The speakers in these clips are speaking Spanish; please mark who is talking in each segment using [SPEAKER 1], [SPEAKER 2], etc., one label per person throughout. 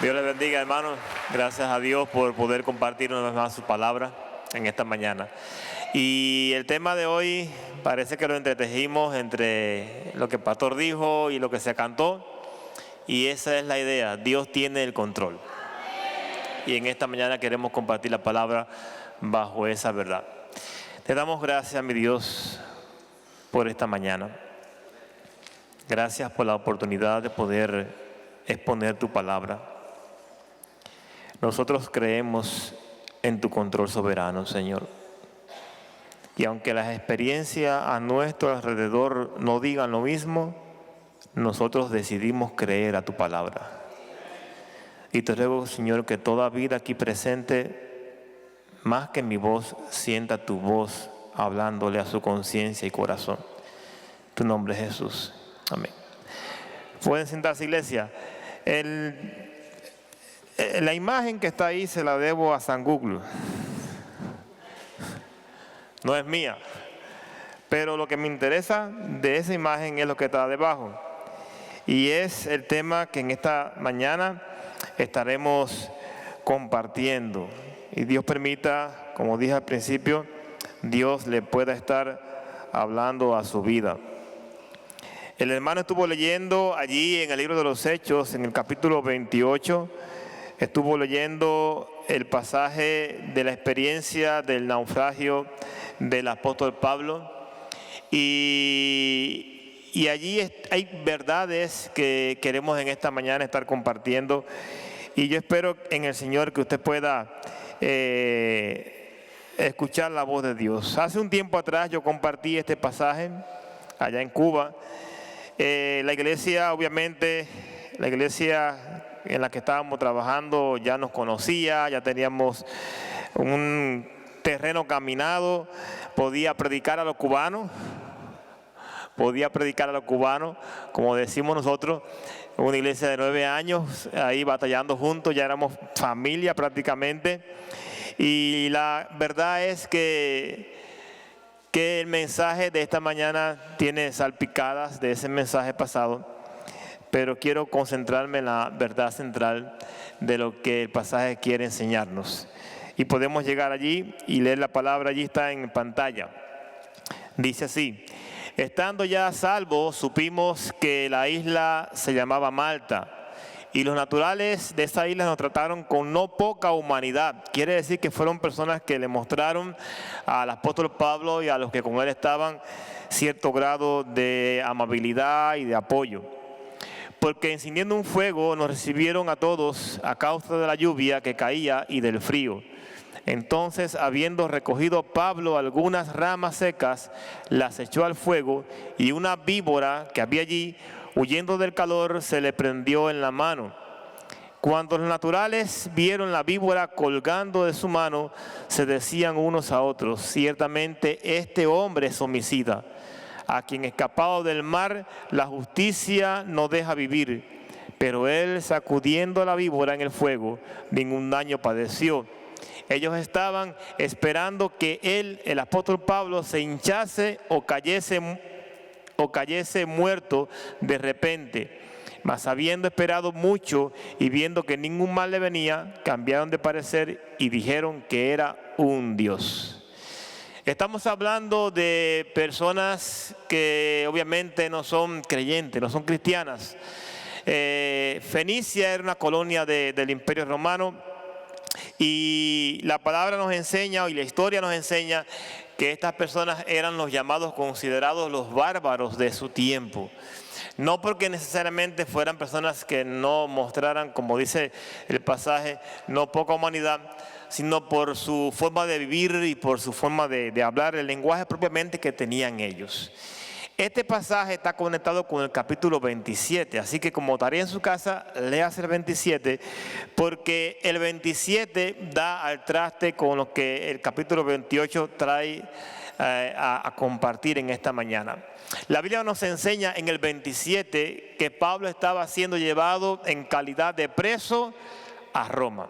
[SPEAKER 1] Dios les bendiga, hermanos. Gracias a Dios por poder compartir una vez más su palabra en esta mañana. Y el tema de hoy parece que lo entretejimos entre lo que el pastor dijo y lo que se cantó. Y esa es la idea, Dios tiene el control. Y en esta mañana queremos compartir la palabra bajo esa verdad. Te damos gracias, mi Dios, por esta mañana. Gracias por la oportunidad de poder exponer tu palabra. Nosotros creemos en tu control soberano, Señor. Y aunque las experiencias a nuestro alrededor no digan lo mismo, nosotros decidimos creer a tu palabra. Y te ruego, Señor, que toda vida aquí presente, más que mi voz, sienta tu voz hablándole a su conciencia y corazón. Tu nombre es Jesús. Amén. Pueden sentarse, iglesia. La imagen que está ahí se la debo a San Google. No es mía. Pero lo que me interesa de esa imagen es lo que está debajo. Y es el tema que en esta mañana estaremos compartiendo. Y Dios permita, como dije al principio, Dios le pueda estar hablando a su vida. El hermano estuvo leyendo allí en el libro de los Hechos, en el capítulo 28, estuvo leyendo el pasaje de la experiencia del naufragio del apóstol Pablo. Y allí hay verdades que queremos en esta mañana estar compartiendo. Y yo espero en el Señor que usted pueda escuchar la voz de Dios. Hace un tiempo atrás yo compartí este pasaje allá en Cuba. La iglesia, obviamente, la iglesia en la que estábamos trabajando ya nos conocía, ya teníamos un terreno caminado, podía predicar a los cubanos, como decimos nosotros, una iglesia de 9 años, ahí batallando juntos, ya éramos familia prácticamente. Y la verdad es que el mensaje de esta mañana tiene salpicadas de ese mensaje pasado, pero quiero concentrarme en la verdad central de lo que el pasaje quiere enseñarnos. Y podemos llegar allí y leer la palabra, allí está en pantalla. Dice así: estando ya a salvo, supimos que la isla se llamaba Malta, y los naturales de esa isla nos trataron con no poca humanidad. Quiere decir que fueron personas que le mostraron al apóstol Pablo y a los que con él estaban cierto grado de amabilidad y de apoyo. Porque encendiendo un fuego nos recibieron a todos a causa de la lluvia que caía y del frío. Entonces, habiendo recogido Pablo algunas ramas secas, las echó al fuego, y una víbora que había allí, huyendo del calor, se le prendió en la mano. Cuando los naturales vieron la víbora colgando de su mano, se decían unos a otros: ciertamente este hombre es homicida, a quien escapado del mar la justicia no deja vivir. Pero él, sacudiendo a la víbora en el fuego, ningún daño padeció. Ellos estaban esperando que él, el apóstol Pablo, se hinchase o cayese muerto de repente. Mas habiendo esperado mucho y viendo que ningún mal le venía, cambiaron de parecer y dijeron que era un dios. Estamos hablando de personas que obviamente no son creyentes, no son cristianas. Fenicia era una colonia del Imperio Romano. Y la palabra nos enseña, y la historia nos enseña, que estas personas eran los llamados, considerados los bárbaros de su tiempo. No porque necesariamente fueran personas que no mostraran, como dice el pasaje, no poca humanidad, sino por su forma de vivir y por su forma de hablar, el lenguaje propiamente que tenían ellos. Este pasaje está conectado con el capítulo 27, así que como tarea en su casa, léase el 27, porque el 27 da al traste con lo que el capítulo 28 trae a compartir en esta mañana. La Biblia nos enseña en el 27 que Pablo estaba siendo llevado en calidad de preso a Roma.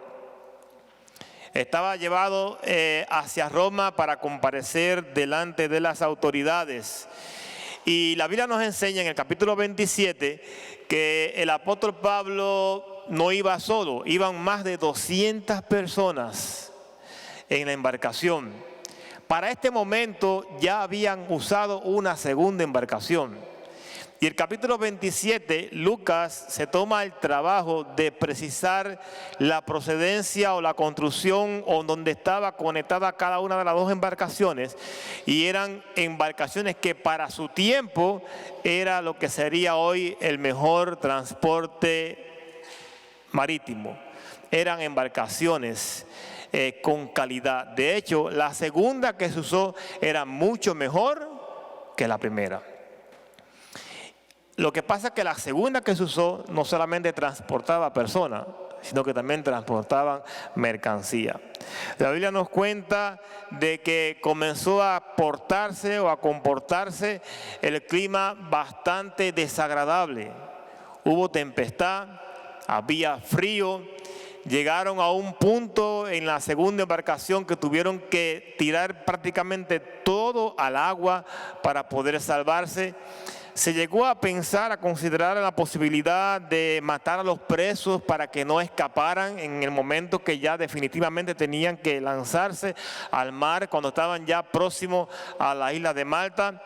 [SPEAKER 1] Estaba llevado hacia Roma para comparecer delante de las autoridades. Y la Biblia nos enseña en el capítulo 27 que el apóstol Pablo no iba solo, iban más de 200 personas en la embarcación. Para este momento ya habían usado una segunda embarcación. Y el capítulo 27, Lucas se toma el trabajo de precisar la procedencia o la construcción o donde estaba conectada cada una de las dos embarcaciones. Y eran embarcaciones que para su tiempo era lo que sería hoy el mejor transporte marítimo. Eran embarcaciones con calidad. De hecho, la segunda que se usó era mucho mejor que la primera. Lo que pasa es que la segunda que se usó no solamente transportaba personas, sino que también transportaban mercancía. La Biblia nos cuenta de que comenzó a portarse o a comportarse el clima bastante desagradable. Hubo tempestad, había frío. Llegaron a un punto en la segunda embarcación que tuvieron que tirar prácticamente todo al agua para poder salvarse. Se llegó a pensar, a considerar la posibilidad de matar a los presos para que no escaparan en el momento que ya definitivamente tenían que lanzarse al mar, cuando estaban ya próximos a la isla de Malta.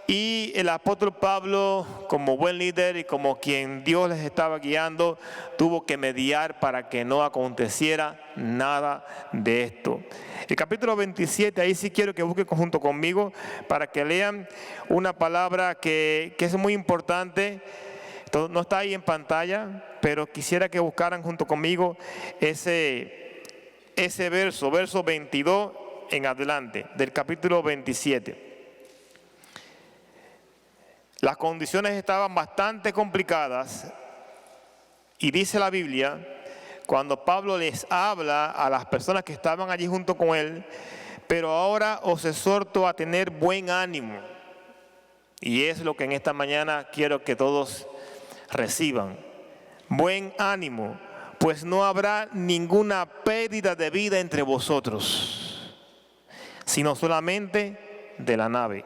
[SPEAKER 1] Y el apóstol Pablo, como buen líder y como quien Dios les estaba guiando, tuvo que mediar para que no aconteciera nada de esto. El capítulo 27, ahí sí quiero que busquen junto conmigo para que lean una palabra que es muy importante. No está ahí en pantalla, pero quisiera que buscaran junto conmigo ese verso 22 en adelante, del capítulo 27. Las condiciones estaban bastante complicadas y dice la Biblia, cuando Pablo les habla a las personas que estaban allí junto con él, pero ahora os exhorto a tener buen ánimo. Y es lo que en esta mañana quiero que todos reciban. Buen ánimo, pues no habrá ninguna pérdida de vida entre vosotros, sino solamente de la nave.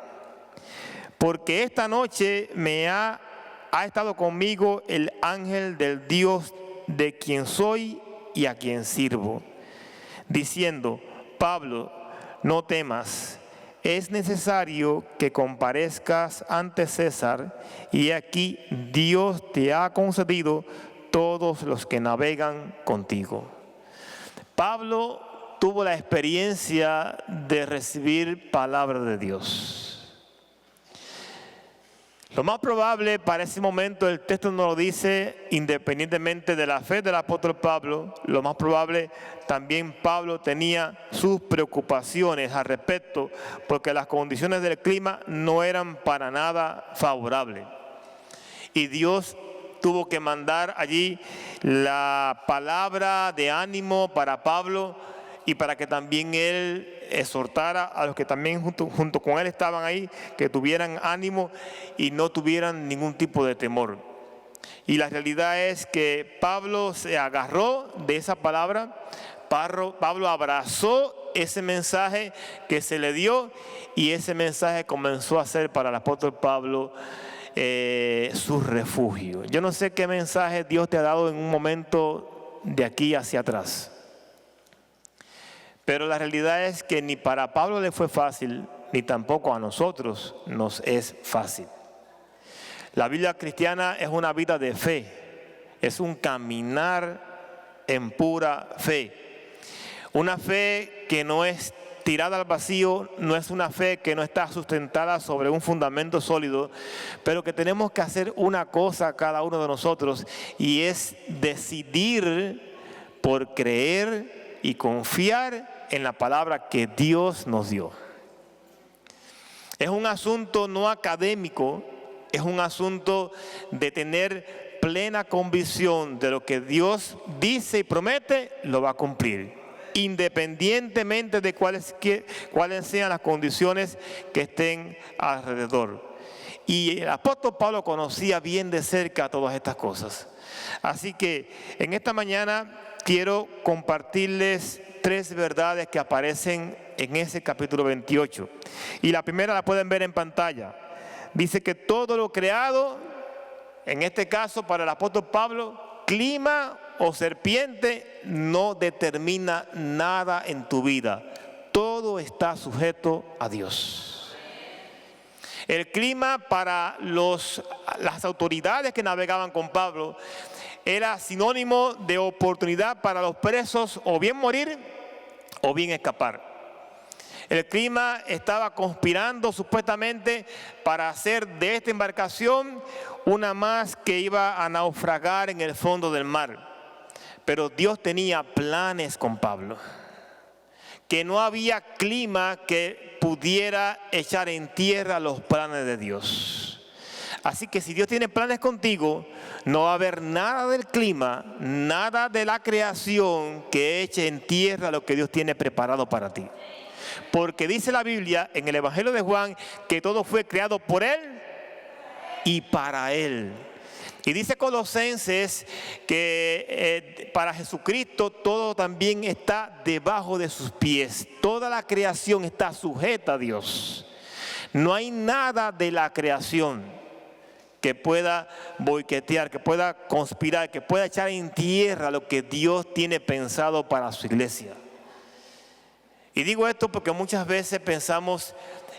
[SPEAKER 1] Porque esta noche ha estado conmigo el ángel del Dios de quien soy y a quien sirvo, diciendo: Pablo, no temas, es necesario que comparezcas ante César, y aquí Dios te ha concedido todos los que navegan contigo. Pablo tuvo la experiencia de recibir palabra de Dios. Lo más probable para ese momento, el texto nos lo dice, independientemente de la fe del apóstol Pablo, lo más probable también Pablo tenía sus preocupaciones al respecto, porque las condiciones del clima no eran para nada favorables. Y Dios tuvo que mandar allí la palabra de ánimo para Pablo y para que también él exhortara a los que también junto con él estaban ahí, que tuvieran ánimo y no tuvieran ningún tipo de temor. Y la realidad es que Pablo se agarró de esa palabra, Pablo abrazó ese mensaje que se le dio, y ese mensaje comenzó a ser para el apóstol Pablo su refugio. Yo no sé qué mensaje Dios te ha dado en un momento de aquí hacia atrás. Pero la realidad es que ni para Pablo le fue fácil, ni tampoco a nosotros nos es fácil. La vida cristiana es una vida de fe, es un caminar en pura fe. Una fe que no es tirada al vacío, no es una fe que no está sustentada sobre un fundamento sólido, pero que tenemos que hacer una cosa cada uno de nosotros, y es decidir por creer y confiar en la palabra que Dios nos dio. Es un asunto no académico, es un asunto de tener plena convicción de lo que Dios dice y promete, lo va a cumplir, independientemente de cuáles sean las condiciones que estén alrededor. Y el apóstol Pablo conocía bien de cerca todas estas cosas. Así que en esta mañana quiero compartirles 3 verdades que aparecen en ese capítulo 28. Y la primera la pueden ver en pantalla. Dice que todo lo creado, en este caso para el apóstol Pablo, clima o serpiente no determina nada en tu vida. Todo está sujeto a Dios. El clima para las autoridades que navegaban con Pablo era sinónimo de oportunidad para los presos o bien morir o bien escapar. El clima estaba conspirando supuestamente para hacer de esta embarcación una más que iba a naufragar en el fondo del mar. Pero Dios tenía planes con Pablo, que no había clima que pudiera echar en tierra los planes de Dios. Así que si Dios tiene planes contigo, no va a haber nada del clima, nada de la creación que eche en tierra lo que Dios tiene preparado para ti. Porque dice la Biblia en el Evangelio de Juan que todo fue creado por Él y para Él. Y dice Colosenses que para Jesucristo todo también está debajo de sus pies. Toda la creación está sujeta a Dios. No hay nada de la creación que pueda boicotear, que pueda conspirar, que pueda echar en tierra lo que Dios tiene pensado para su iglesia. Y digo esto porque muchas veces pensamos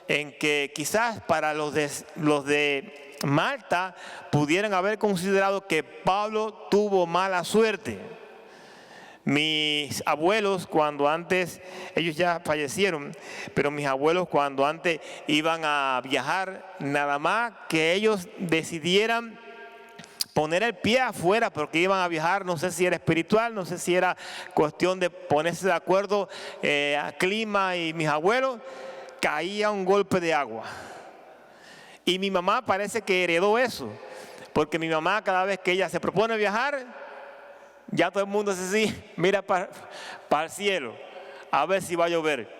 [SPEAKER 1] en que quizás para los de Malta pudieran haber considerado que Pablo tuvo mala suerte. Mis abuelos, cuando antes, ellos ya fallecieron, pero mis abuelos cuando antes iban a viajar, nada más que ellos decidieran poner el pie afuera porque iban a viajar, no sé si era espiritual, no sé si era cuestión de ponerse de acuerdo a clima, y mis abuelos, caía un golpe de agua. Y mi mamá parece que heredó eso, porque mi mamá cada vez que ella se propone viajar, ya todo el mundo dice así, mira para el cielo, a ver si va a llover.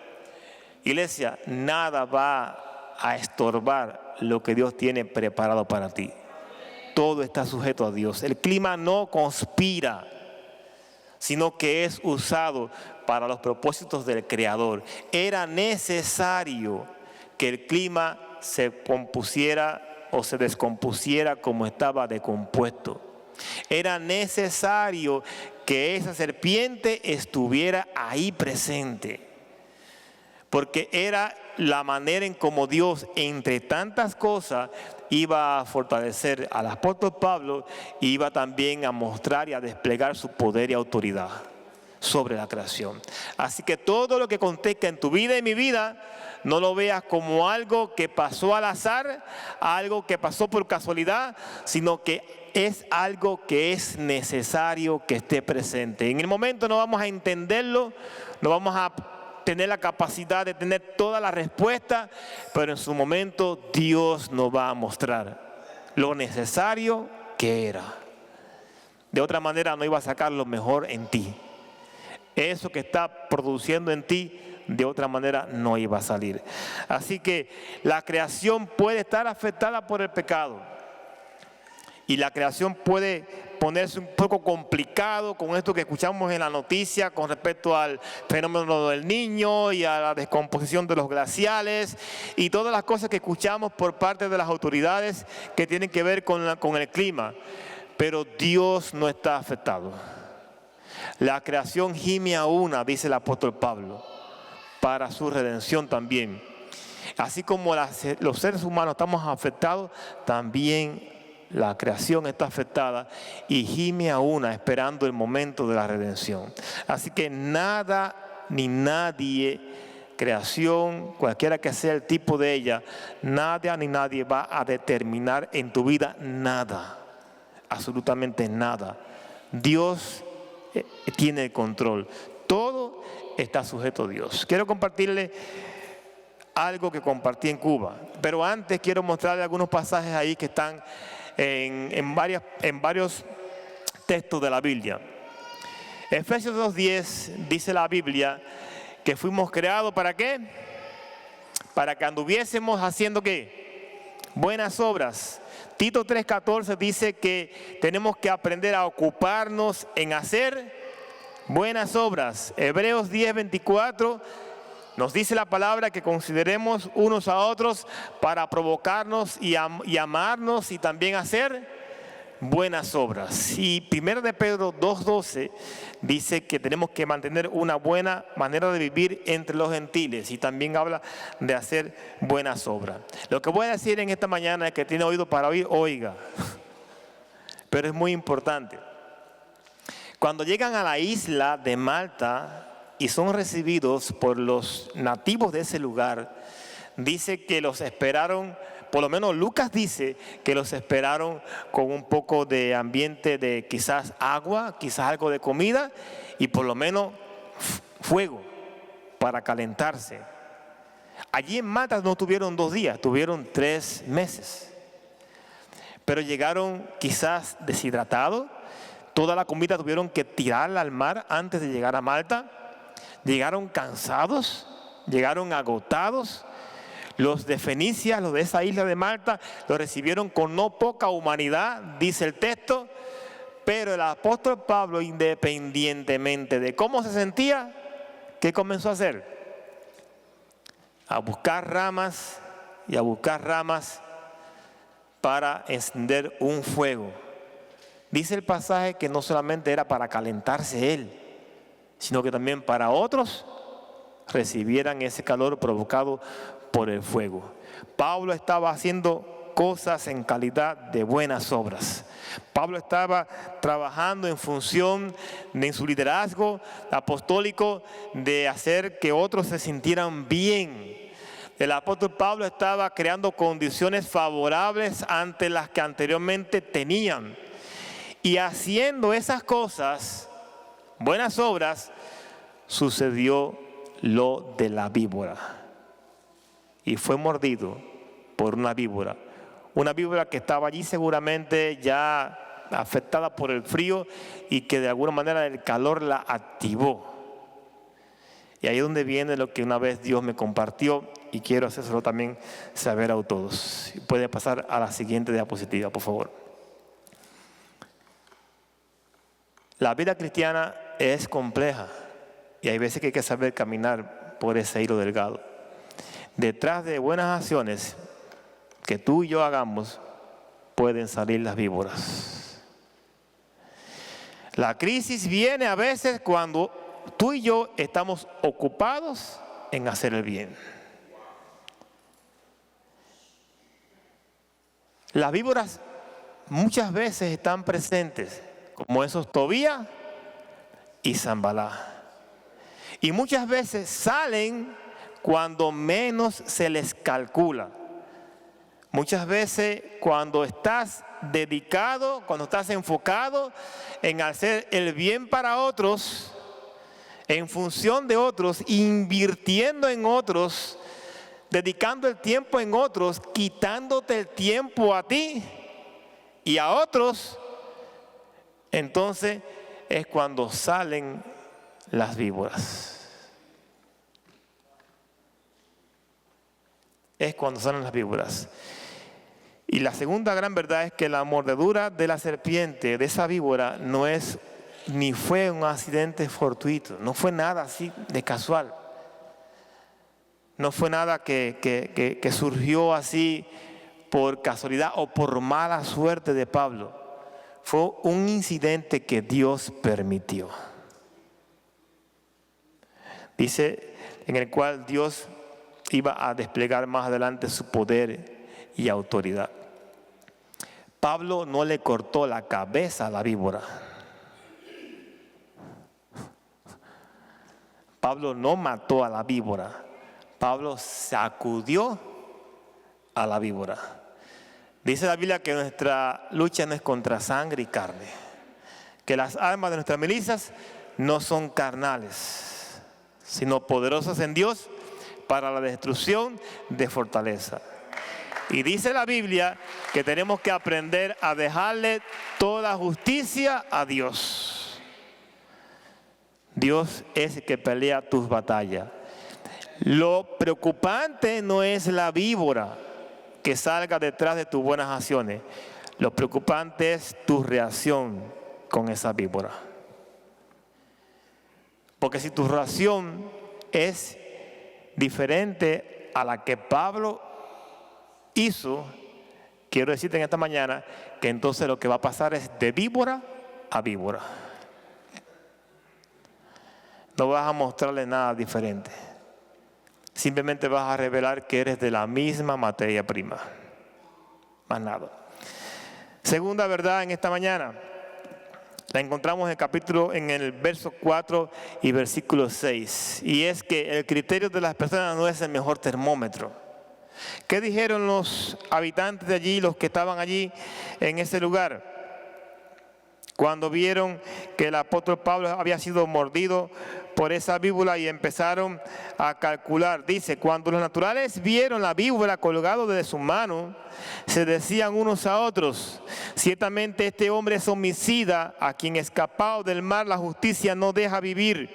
[SPEAKER 1] Iglesia, nada va a estorbar lo que Dios tiene preparado para ti. Todo está sujeto a Dios. El clima no conspira, sino que es usado para los propósitos del Creador. Era necesario que el clima se compusiera o se descompusiera como estaba decompuesto. Era necesario que esa serpiente estuviera ahí presente, porque era la manera en cómo Dios, entre tantas cosas, iba a fortalecer al apóstol Pablo y iba también a mostrar y a desplegar su poder y autoridad sobre la creación. Así que todo lo que acontezca en tu vida y mi vida, no lo veas como algo que pasó al azar, algo que pasó por casualidad, sino que es algo que es necesario que esté presente. En el momento no vamos a entenderlo, no vamos a tener la capacidad de tener toda la respuesta, pero en su momento Dios nos va a mostrar lo necesario que era. De otra manera no iba a sacar lo mejor en ti. Eso que está produciendo en ti, de otra manera no iba a salir. Así que la creación puede estar afectada por el pecado. Y la creación puede ponerse un poco complicado con esto que escuchamos en la noticia con respecto al fenómeno del Niño y a la descomposición de los glaciales y todas las cosas que escuchamos por parte de las autoridades que tienen que ver con el clima. Pero Dios no está afectado. La creación gime a una, dice el apóstol Pablo, para su redención también. Así como los seres humanos estamos afectados, también la creación está afectada y gime a una esperando el momento de la redención. Así que nada ni nadie, creación, cualquiera que sea el tipo de ella, nada ni nadie va a determinar en tu vida nada, absolutamente nada. Dios tiene el control. Todo está sujeto a Dios. Quiero compartirle algo que compartí en Cuba, pero antes quiero mostrarle algunos pasajes ahí que están en varios textos de la Biblia. Efesios 2:10 dice la Biblia que fuimos creados ¿para qué? Para que anduviésemos haciendo ¿qué? Buenas obras. Tito 3:14 dice que tenemos que aprender a ocuparnos en hacer buenas obras. Hebreos 10:24 nos dice la palabra que consideremos unos a otros para provocarnos y amarnos y también hacer buenas obras. Y 1 de Pedro 2:12 dice que tenemos que mantener una buena manera de vivir entre los gentiles, y también habla de hacer buenas obras. Lo que voy a decir en esta mañana es que tiene oído para oír, oiga. Pero es muy importante. Cuando llegan a la isla de Malta y son recibidos por los nativos de ese lugar, dice que los esperaron. Por lo menos Lucas dice que los esperaron con un poco de ambiente de quizás agua, quizás algo de comida y por lo menos fuego para calentarse. Allí en Malta no tuvieron 2 días, tuvieron 3 meses. Pero llegaron quizás deshidratados, toda la comida tuvieron que tirarla al mar antes de llegar a Malta. Llegaron cansados, llegaron agotados. Los de Fenicia, los de esa isla de Malta, lo recibieron con no poca humanidad, dice el texto. Pero el apóstol Pablo, independientemente de cómo se sentía, ¿qué comenzó a hacer? A buscar ramas y a buscar ramas para encender un fuego. Dice el pasaje que no solamente era para calentarse él, sino que también para otros recibieran ese calor provocado por el fuego. Pablo estaba haciendo cosas en calidad de buenas obras. Pablo estaba trabajando en función de su liderazgo apostólico, de hacer que otros se sintieran bien. El apóstol Pablo estaba creando condiciones favorables ante las que anteriormente tenían. Y haciendo esas cosas, buenas obras, sucedió lo de la víbora. Y fue mordido por una víbora que estaba allí seguramente ya afectada por el frío y que de alguna manera el calor la activó. Y ahí es donde viene lo que una vez Dios me compartió y quiero hacérselo también saber a todos. Puede pasar a la siguiente diapositiva, por favor. La vida cristiana es compleja y hay veces que hay que saber caminar por ese hilo delgado. Detrás de buenas acciones que tú y yo hagamos, pueden salir las víboras. La crisis viene a veces cuando tú y yo estamos ocupados en hacer el bien. Las víboras muchas veces están presentes, como esos Tobías y Sanballat. Y muchas veces salen cuando menos se les calcula. Muchas veces cuando estás dedicado, cuando estás enfocado en hacer el bien para otros, en función de otros, invirtiendo en otros, dedicando el tiempo en otros, quitándote el tiempo a ti y a otros, entonces es cuando salen las víboras. Es cuando salen las víboras. Y la segunda gran verdad es que la mordedura de la serpiente, de esa víbora, no es ni fue un accidente fortuito, no fue nada así de casual. No fue nada que surgió así por casualidad o por mala suerte de Pablo. Fue un incidente que Dios permitió. Dice en el cual Dios iba a desplegar más adelante su poder y autoridad. Pablo no le cortó la cabeza a la víbora. Pablo no mató a la víbora. Pablo sacudió a la víbora. Dice la Biblia que nuestra lucha no es contra sangre y carne, que las armas de nuestras milicias no son carnales, sino poderosas en Dios para la destrucción de fortaleza. Y dice la Biblia que tenemos que aprender a dejarle toda justicia a Dios. Dios es el que pelea tus batallas. Lo preocupante no es la víbora que salga detrás de tus buenas acciones. Lo preocupante es tu reacción con esa víbora. Porque si tu reacción es diferente a la que Pablo hizo, quiero decirte en esta mañana que entonces lo que va a pasar es de víbora a víbora. No vas a mostrarle nada diferente. Simplemente vas a revelar que eres de la misma materia prima. Más nada. Segunda verdad en esta mañana. La encontramos en el verso 4 y versículo 6. Y es que el criterio de las personas no es el mejor termómetro. ¿Qué dijeron los habitantes de allí, los que estaban allí en ese lugar? Cuando vieron que el apóstol Pablo había sido mordido por esa víbora y empezaron a calcular. Dice, cuando los naturales vieron la víbora colgada de su mano, se decían unos a otros, ciertamente este hombre es homicida, a quien escapado del mar la justicia no deja vivir.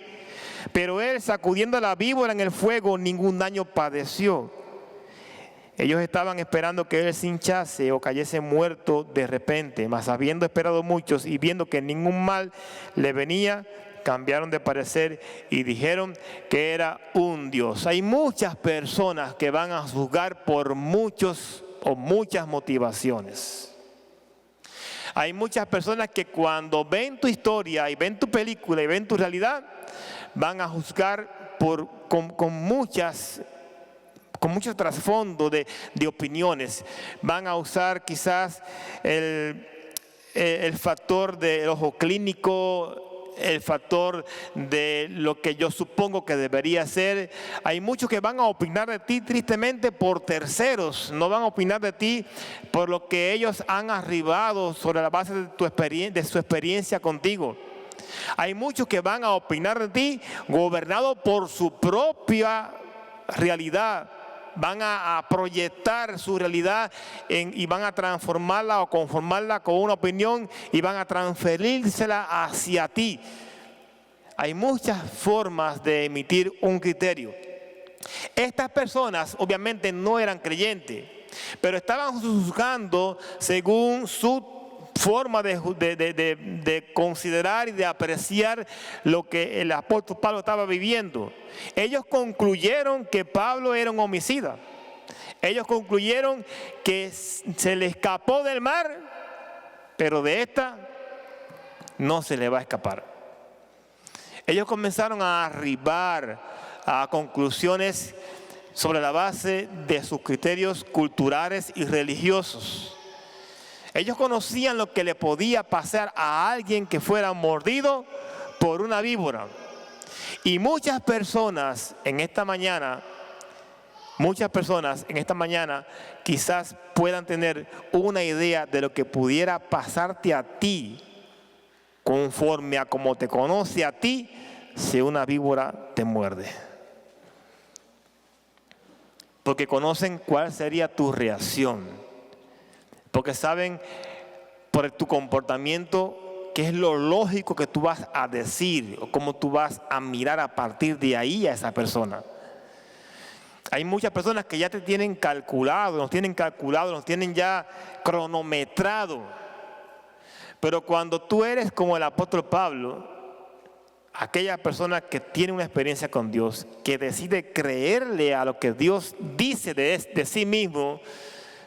[SPEAKER 1] Pero él, sacudiendo a la víbora en el fuego, ningún daño padeció. Ellos estaban esperando que él se hinchase o cayese muerto de repente, mas habiendo esperado muchos y viendo que ningún mal le venía, cambiaron de parecer y dijeron que era un Dios. Hay muchas personas que van a juzgar por muchos o muchas motivaciones. Hay muchas personas que cuando ven tu historia y ven tu película y ven tu realidad, van a juzgar con mucho trasfondo de opiniones. Van a usar quizás el factor del ojo clínico, el factor de lo que yo supongo que debería ser. Hay muchos que van a opinar de ti tristemente por terceros, no van a opinar de ti por lo que ellos han arribado sobre la base de su experiencia contigo. Hay muchos que van a opinar de ti gobernados por su propia realidad. Van a proyectar su realidad y van a transformarla o conformarla con una opinión y van a transferírsela hacia ti. Hay muchas formas de emitir un criterio. Estas personas obviamente no eran creyentes, pero estaban juzgando según su forma de considerar y de apreciar lo que el apóstol Pablo estaba viviendo. Ellos concluyeron que Pablo era un homicida. Ellos concluyeron que se le escapó del mar, pero de esta no se le va a escapar. Ellos comenzaron a arribar a conclusiones sobre la base de sus criterios culturales y religiosos. Ellos conocían lo que le podía pasar a alguien que fuera mordido por una víbora. Y muchas personas en esta mañana quizás puedan tener una idea de lo que pudiera pasarte a ti conforme a como te conoce a ti si una víbora te muerde. Porque conocen cuál sería tu reacción. Porque saben por tu comportamiento qué es lo lógico que tú vas a decir o cómo tú vas a mirar a partir de ahí a esa persona. Hay muchas personas que ya te tienen calculado, nos tienen ya cronometrado. Pero cuando tú eres como el apóstol Pablo, aquella persona que tiene una experiencia con Dios, que decide creerle a lo que Dios dice de sí mismo,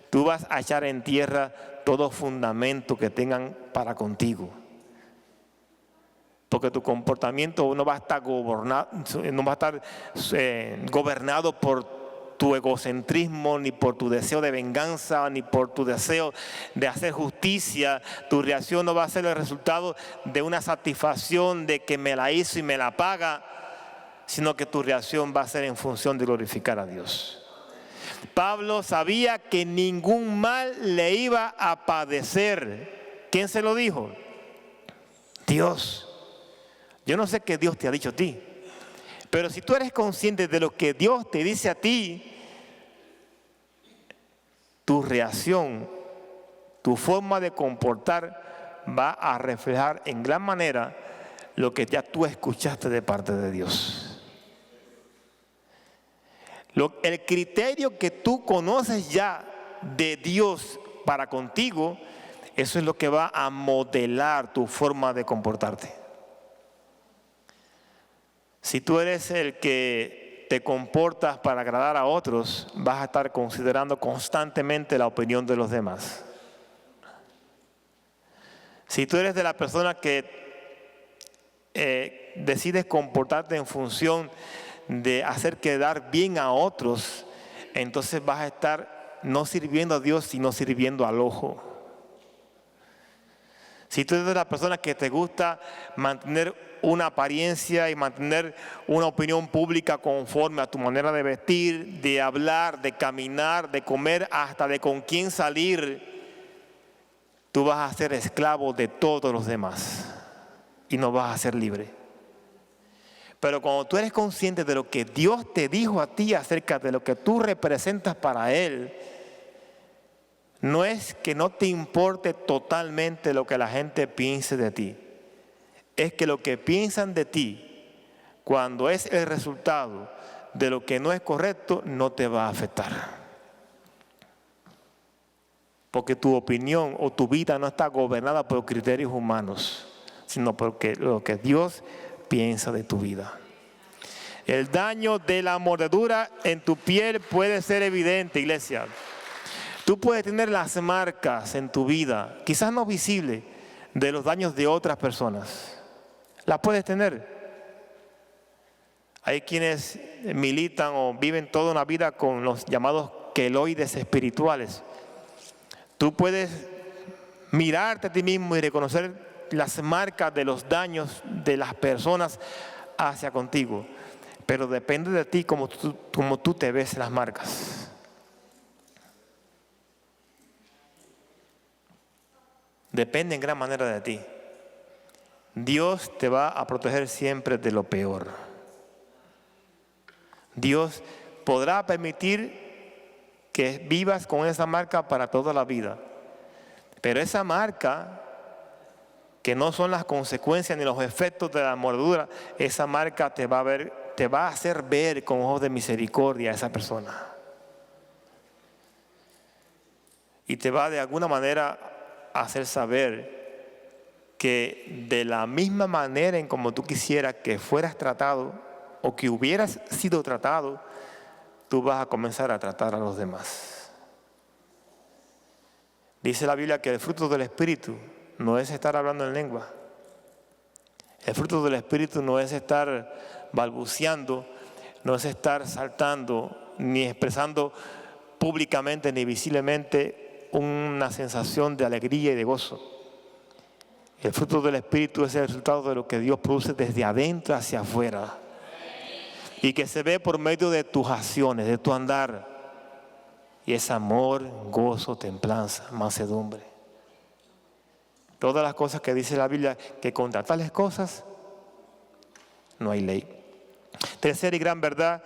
[SPEAKER 1] tú vas a echar en tierra todo fundamento que tengan para contigo. Porque tu comportamiento no va a estar gobernado por tu egocentrismo, ni por tu deseo de venganza, ni por tu deseo de hacer justicia. Tu reacción no va a ser el resultado de una satisfacción de que me la hizo y me la paga, sino que tu reacción va a ser en función de glorificar a Dios. Pablo sabía que ningún mal le iba a padecer. ¿Quién se lo dijo? Dios. Yo no sé qué Dios te ha dicho a ti, pero si tú eres consciente de lo que Dios te dice a ti, tu reacción, tu forma de comportar va a reflejar en gran manera lo que ya tú escuchaste de parte de Dios. El criterio que tú conoces ya de Dios para contigo, eso es lo que va a modelar tu forma de comportarte. Si tú eres el que te comportas para agradar a otros, vas a estar considerando constantemente la opinión de los demás. Si tú eres de la persona que decides comportarte en función de hacer quedar bien a otros, entonces vas a estar no sirviendo a Dios, sino sirviendo al ojo. Si tú eres de la persona que te gusta mantener una apariencia y mantener una opinión pública conforme a tu manera de vestir, de hablar, de caminar, de comer, hasta de con quién salir, tú vas a ser esclavo de todos los demás y no vas a ser libre. Pero cuando tú eres consciente de lo que Dios te dijo a ti acerca de lo que tú representas para Él, no es que no te importe totalmente lo que la gente piense de ti. Es que lo que piensan de ti, cuando es el resultado de lo que no es correcto, no te va a afectar. Porque tu opinión o tu vida no está gobernada por criterios humanos, sino porque lo que Dios piensa de tu vida. El daño de la mordedura en tu piel puede ser evidente, iglesia. Tú puedes tener las marcas en tu vida, quizás no visibles, de los daños de otras personas. Las puedes tener. Hay quienes militan o viven toda una vida con los llamados queloides espirituales. Tú puedes mirarte a ti mismo y reconocer las marcas de los daños de las personas hacia contigo. Pero depende de ti como tú te ves las marcas. Depende en gran manera de ti. Dios te va a proteger siempre de lo peor. Dios podrá permitir que vivas con esa marca para toda la vida. Pero esa marca, que no son las consecuencias ni los efectos de la mordedura, esa marca te va a hacer ver con ojos de misericordia a esa persona. Y te va de alguna manera hacer saber que de la misma manera en como tú quisieras que fueras tratado o que hubieras sido tratado, tú vas a comenzar a tratar a los demás. Dice la Biblia que el fruto del Espíritu no es estar hablando en lengua. El fruto del Espíritu no es estar balbuceando, no es estar saltando, ni expresando públicamente ni visiblemente una sensación de alegría y de gozo. El fruto del Espíritu es el resultado de lo que Dios produce desde adentro hacia afuera y que se ve por medio de tus acciones, de tu andar, y es amor, gozo, templanza, mansedumbre. Todas las cosas que dice la Biblia, que contra tales cosas no hay ley. Tercera y gran verdad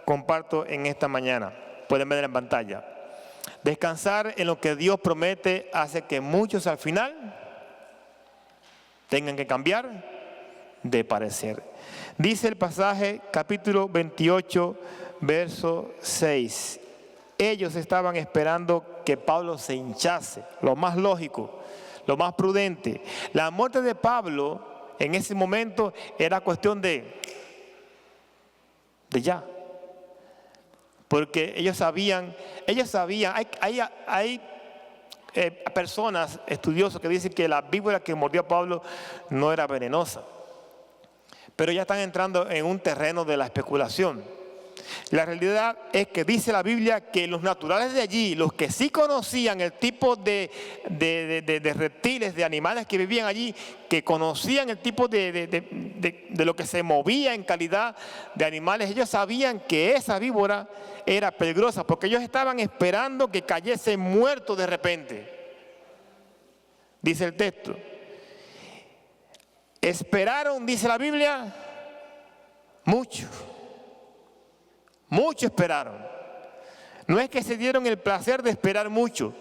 [SPEAKER 1] comparto en esta mañana, pueden ver en pantalla. Descansar en lo que Dios promete hace que muchos al final tengan que cambiar de parecer. Dice el pasaje, capítulo 28, verso 6. Ellos estaban esperando que Pablo se hinchase, lo más lógico, lo más prudente. La muerte de Pablo en ese momento era cuestión de ya. Porque ellos sabían, hay personas, estudiosos, que dicen que la víbora que mordió a Pablo no era venenosa. Pero ya están entrando en un terreno de la especulación. La realidad es que dice la Biblia que los naturales de allí, los que sí conocían el tipo de reptiles, de animales que vivían allí, que conocían el tipo de lo que se movía en calidad de animales, ellos sabían que esa víbora era peligrosa porque ellos estaban esperando que cayese muerto de repente. Dice el texto. Esperaron, dice la Biblia, mucho. Mucho esperaron. No es que se dieron el placer de esperar mucho.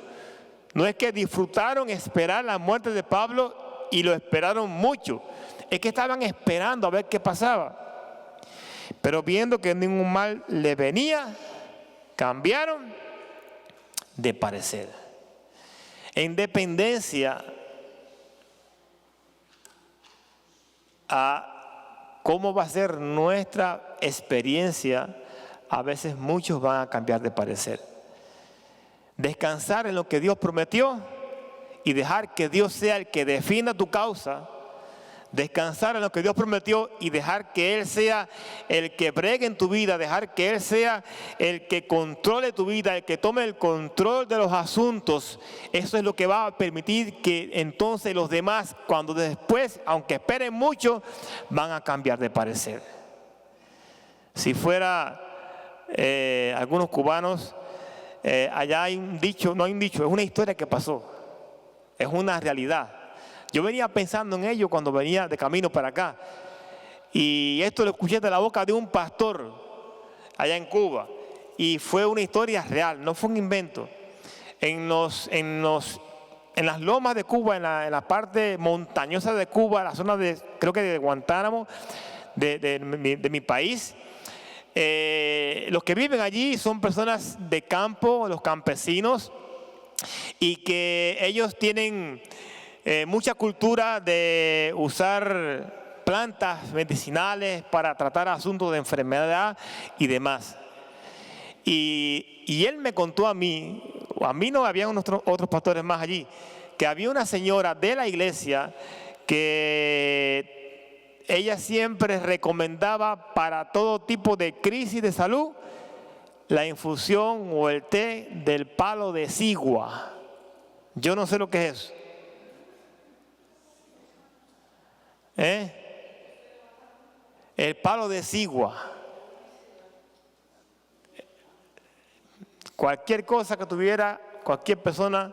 [SPEAKER 1] No es que disfrutaron esperar la muerte de Pablo y lo esperaron mucho. Es que estaban esperando a ver qué pasaba. Pero viendo que ningún mal le venía, cambiaron de parecer. En dependencia a cómo va a ser nuestra experiencia, a veces muchos van a cambiar de parecer. Descansar en lo que Dios prometió y dejar que Dios sea el que defina tu causa. Descansar en lo que Dios prometió y dejar que Él sea el que bregue en tu vida, dejar que Él sea el que controle tu vida, el que tome el control de los asuntos. Eso es lo que va a permitir que entonces los demás, cuando después, aunque esperen mucho, van a cambiar de parecer. Si fuera algunos cubanos, allá hay un dicho, no hay un dicho, es una historia que pasó, es una realidad. Yo venía pensando en ello cuando venía de camino para acá. Y esto lo escuché de la boca de un pastor allá en Cuba. Y fue una historia real, no fue un invento. En las lomas de Cuba, en la parte montañosa de Cuba, la zona de, creo que de Guantánamo, de mi país, los que viven allí son personas de campo, los campesinos, y que ellos tienen mucha cultura de usar plantas medicinales para tratar asuntos de enfermedad y demás. Y él me contó a mí no, había otros pastores más allí, que había una señora de la iglesia que ella siempre recomendaba para todo tipo de crisis de salud la infusión o el té del palo de cigua. Yo no sé lo que es eso. El palo de cigua. Cualquier cosa que tuviera, cualquier persona,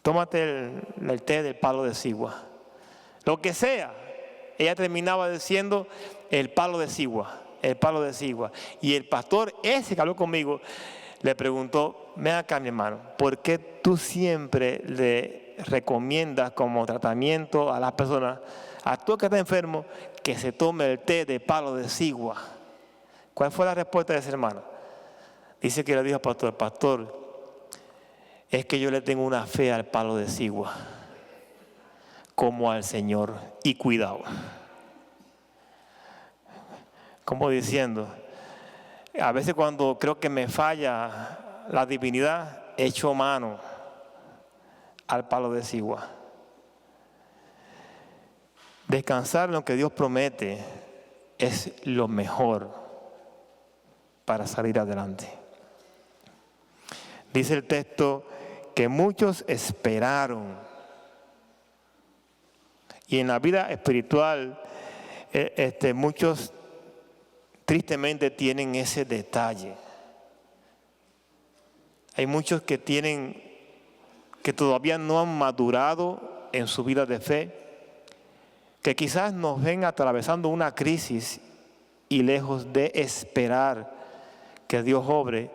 [SPEAKER 1] tómate el té del palo de cigua. Lo que sea, ella terminaba diciendo el palo de cigua, el palo de cigua. Y el pastor ese que habló conmigo le preguntó: ven acá, mi hermano, ¿por qué tú siempre le recomiendas como tratamiento a las personas, a tú que está enfermo, que se tome el té de palo de cigua? ¿Cuál fue la respuesta de ese hermano? Dice que le dijo al pastor: pastor, es que yo le tengo una fe al palo de cigua como al Señor, y cuidado. Como diciendo, a veces cuando creo que me falla la divinidad, echo mano al palo de cigua. Descansar en lo que Dios promete es lo mejor para salir adelante. Dice el texto que muchos esperaron. Y en la vida espiritual, muchos tristemente tienen ese detalle. Hay muchos que todavía no han madurado en su vida de fe, que quizás nos ven atravesando una crisis y lejos de esperar que Dios obre,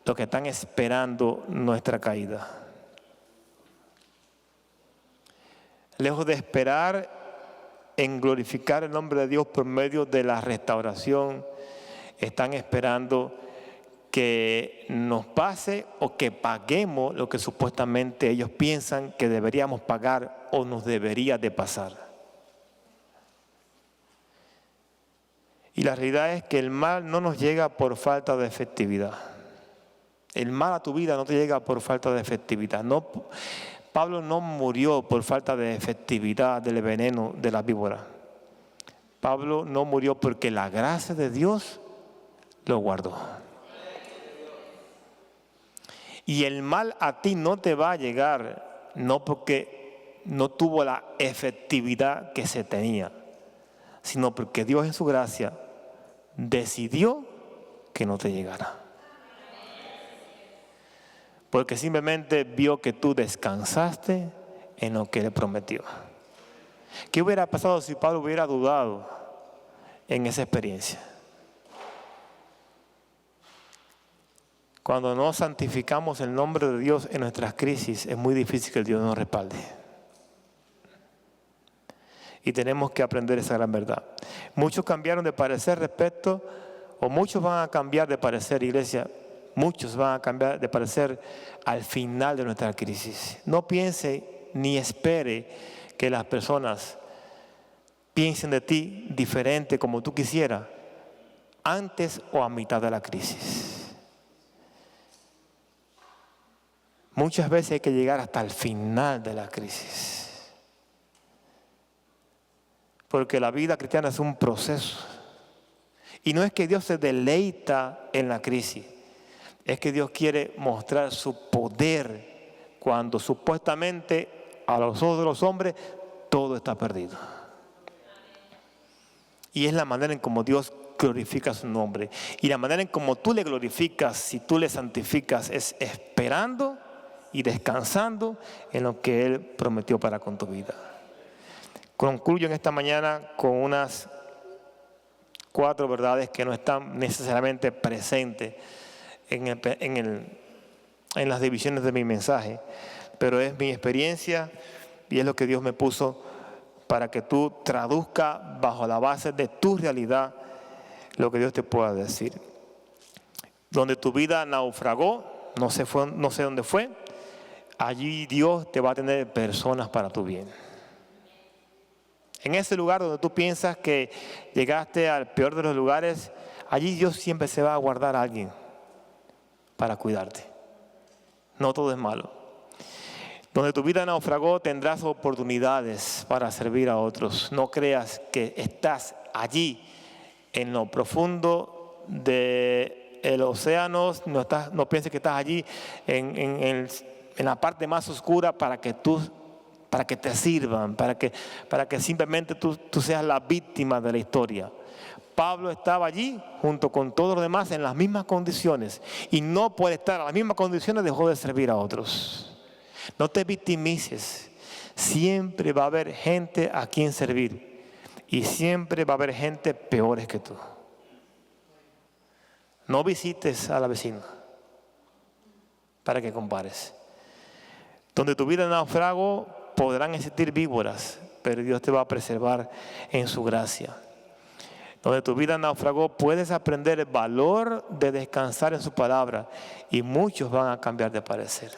[SPEAKER 1] lo que están esperando nuestra caída. Lejos de esperar en glorificar el nombre de Dios por medio de la restauración, están esperando que nos pase o que paguemos lo que supuestamente ellos piensan que deberíamos pagar o nos debería de pasar. Y la realidad es que el mal no nos llega por falta de efectividad. El mal a tu vida no te llega por falta de efectividad. No, Pablo no murió por falta de efectividad del veneno de la víbora. Pablo no murió porque la gracia de Dios lo guardó. Y el mal a ti no te va a llegar, no porque no tuvo la efectividad que se tenía, sino porque Dios en su gracia decidió que no te llegara. Porque simplemente vio que tú descansaste en lo que le prometió. ¿Qué hubiera pasado si Pablo hubiera dudado en esa experiencia? Cuando no santificamos el nombre de Dios en nuestras crisis, es muy difícil que Dios nos respalde. Y tenemos que aprender esa gran verdad. Muchos cambiaron de parecer respecto, o muchos van a cambiar de parecer, iglesia. Muchos van a cambiar de parecer al final de nuestra crisis. No piense ni espere que las personas piensen de ti diferente como tú quisieras antes o a mitad de la crisis. Muchas veces hay que llegar hasta el final de la crisis. Porque la vida cristiana es un proceso. Y no es que Dios se deleita en la crisis. Es que Dios quiere mostrar su poder cuando supuestamente a los ojos de los hombres todo está perdido. Y es la manera en cómo Dios glorifica su nombre. Y la manera en cómo tú le glorificas, si tú le santificas, es esperando y descansando en lo que Él prometió para con tu vida. Concluyo en esta mañana con unas 4 verdades que no están necesariamente presentes en las divisiones de mi mensaje, pero es mi experiencia y es lo que Dios me puso para que tú traduzcas bajo la base de tu realidad lo que Dios te pueda decir. Donde tu vida naufragó, no sé dónde fue, allí Dios te va a tener personas para tu bien. En ese lugar donde tú piensas que llegaste al peor de los lugares, allí Dios siempre se va a guardar a alguien para cuidarte. No todo es malo. Donde tu vida naufragó, tendrás oportunidades para servir a otros. No creas que estás allí en lo profundo del océano. No pienses que estás allí en la parte más oscura para que te sirvan, para que simplemente tú seas la víctima de la historia. Pablo estaba allí junto con todos los demás en las mismas condiciones y no por estar en las mismas condiciones dejó de servir a otros. No te victimices, siempre va a haber gente a quien servir y siempre va a haber gente peores que tú. No visites a la vecina para que compares. Donde tu vida naufrago podrán existir víboras, pero Dios te va a preservar en su gracia. Donde tu vida naufragó, puedes aprender el valor de descansar en su palabra y muchos van a cambiar de parecer.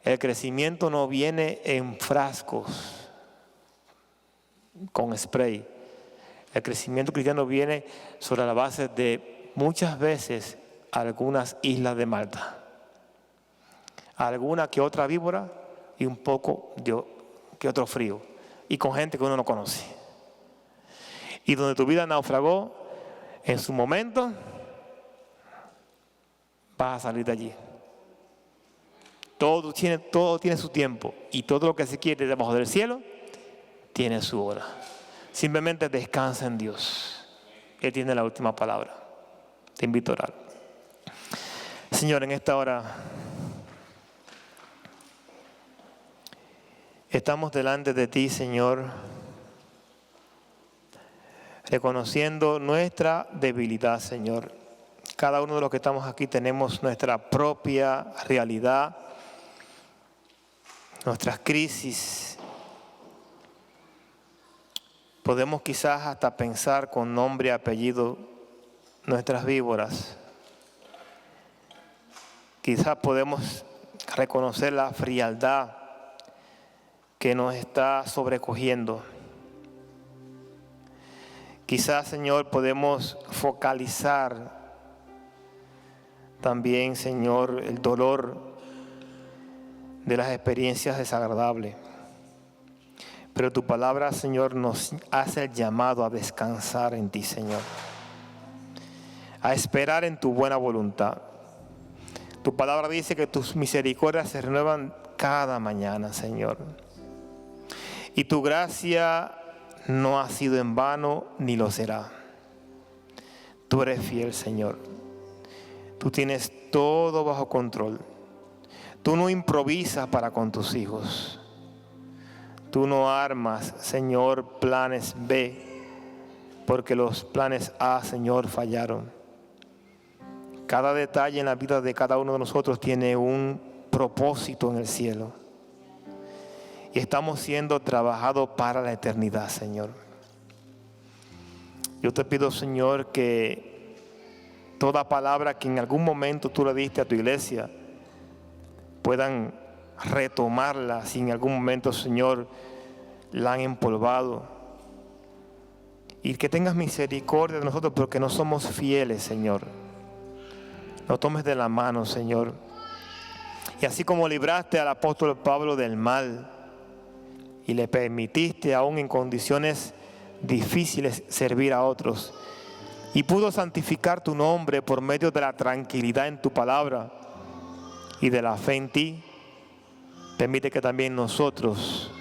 [SPEAKER 1] El crecimiento no viene en frascos con spray. El crecimiento cristiano viene sobre la base de muchas veces algunas islas de Malta, alguna que otra víbora y un poco que otro frío, y con gente que uno no conoce. Y donde tu vida naufragó, en su momento, vas a salir de allí. Todo tiene su tiempo y todo lo que se quiere debajo del cielo tiene su hora. Simplemente descansa en Dios. Él tiene la última palabra. Te invito a orar. Señor, en esta hora estamos delante de ti, Señor, reconociendo nuestra debilidad, Señor. Cada uno de los que estamos aquí tenemos nuestra propia realidad, nuestras crisis. Podemos quizás hasta pensar con nombre y apellido nuestras víboras. Quizás podemos reconocer la frialdad que nos está sobrecogiendo. Quizás, Señor, podemos focalizar también, Señor, el dolor de las experiencias desagradables. Pero tu palabra, Señor, nos hace el llamado a descansar en ti, Señor. A esperar en tu buena voluntad. Tu palabra dice que tus misericordias se renuevan cada mañana, Señor. Y tu gracia no ha sido en vano ni lo será. Tú eres fiel, Señor. Tú tienes todo bajo control. Tú no improvisas para con tus hijos. Tú no armas, Señor, planes B, porque los planes A, Señor, fallaron. Cada detalle en la vida de cada uno de nosotros tiene un propósito en el cielo. Y estamos siendo trabajados para la eternidad, Señor. Yo te pido, Señor, que toda palabra que en algún momento tú le diste a tu iglesia, puedan retomarla si en algún momento, Señor, la han empolvado. y que tengas misericordia de nosotros porque no somos fieles, Señor. Nos tomes de la mano, Señor. Y así como libraste al apóstol Pablo del mal y le permitiste aún en condiciones difíciles servir a otros, y pudo santificar tu nombre por medio de la tranquilidad en tu palabra y de la fe en ti, permite que también nosotros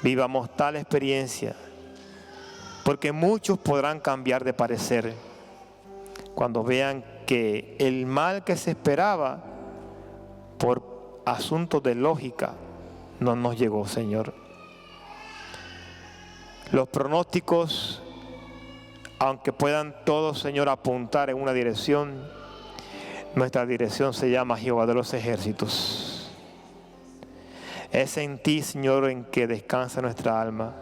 [SPEAKER 1] vivamos tal experiencia, porque muchos podrán cambiar de parecer cuando vean que el mal que se esperaba por asuntos de lógica no nos llegó, Señor. Los pronósticos, aunque puedan todos, Señor, apuntar en una dirección, nuestra dirección se llama Jehová de los ejércitos. Es en ti, Señor, en que descansa nuestra alma.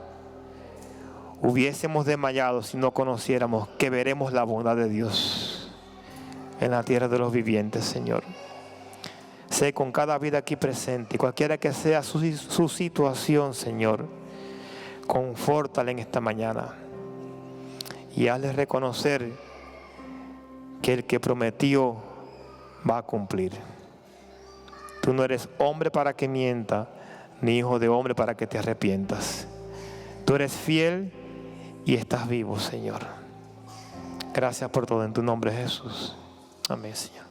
[SPEAKER 1] Hubiésemos desmayado si no conociéramos que veremos la bondad de Dios en la tierra de los vivientes, Señor. Sé con cada vida aquí presente, cualquiera que sea su situación, Señor, confórtale en esta mañana y hazle reconocer que el que prometió va a cumplir. Tú no eres hombre para que mienta, ni hijo de hombre para que te arrepientas. Tú eres fiel y estás vivo, Señor. Gracias por todo en tu nombre, Jesús. Amén, Señor.